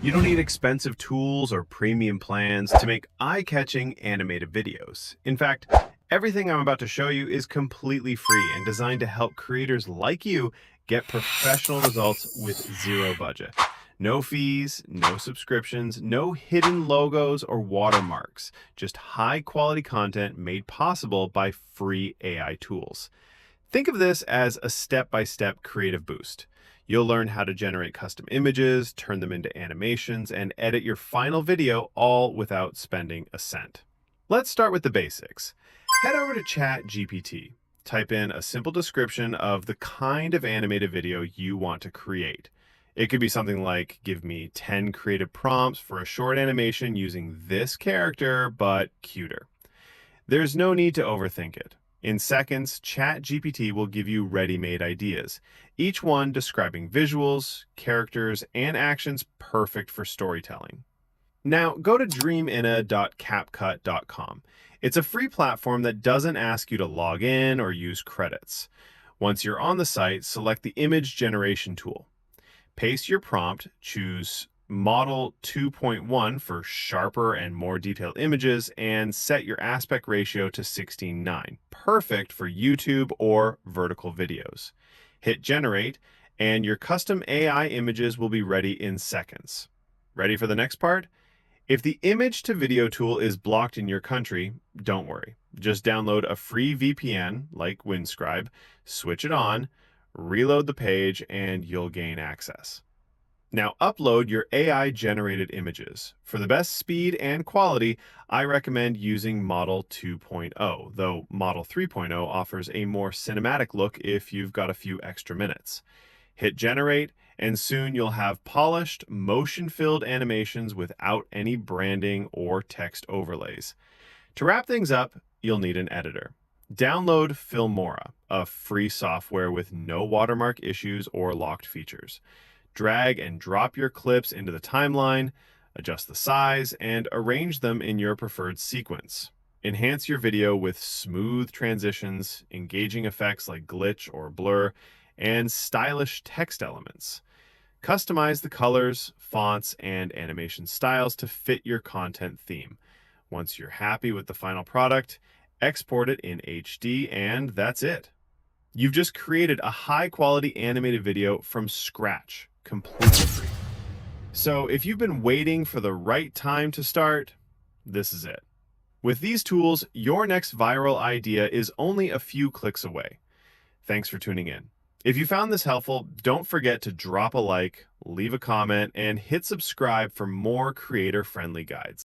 You don't need expensive tools or premium plans to make eye-catching animated videos. In fact, everything I'm about to show you is completely free and designed to help creators like you get professional results with zero budget. No fees, no subscriptions, no hidden logos or watermarks, just high-quality content made possible by free AI tools. Think of this as a step-by-step creative boost. You'll learn how to generate custom images, turn them into animations, and edit your final video all without spending a cent. Let's start with the basics. Head over to ChatGPT. Type in a simple description of the kind of animated video you want to create. It could be something like, give me 10 creative prompts for a short animation using this character, but cuter. There's no need to overthink it. In seconds, ChatGPT will give you ready-made ideas, each one describing visuals, characters, and actions perfect for storytelling. Now, go to dreamina.capcut.com. It's a free platform that doesn't ask you to log in or use credits. Once you're on the site, select the image generation tool. Paste your prompt, choose Model 2.1 for sharper and more detailed images, and set your aspect ratio to 16:9, perfect for YouTube or vertical videos. Hit generate, and your custom AI images will be ready in seconds. Ready for the next part? If the image to video tool is blocked in your country, don't worry. Just download a free VPN like Windscribe, switch it on, reload the page, and you'll gain access. Now upload your AI-generated images. For the best speed and quality, I recommend using Model 2.0, though Model 3.0 offers a more cinematic look if you've got a few extra minutes. Hit generate, and soon you'll have polished, motion-filled animations without any branding or text overlays. To wrap things up, you'll need an editor. Download Filmora, a free software with no watermark issues or locked features. Drag and drop your clips into the timeline, adjust the size, and arrange them in your preferred sequence. Enhance your video with smooth transitions, engaging effects like glitch or blur, and stylish text elements. Customize the colors, fonts, and animation styles to fit your content theme. Once you're happy with the final product, export it in HD, and that's it. You've just created a high-quality animated video from scratch, completely free. So if you've been waiting for the right time to start, this is it. With these tools, your next viral idea is only a few clicks away. Thanks for tuning in. If you found this helpful, don't forget to drop a like, leave a comment, and hit subscribe for more creator-friendly guides.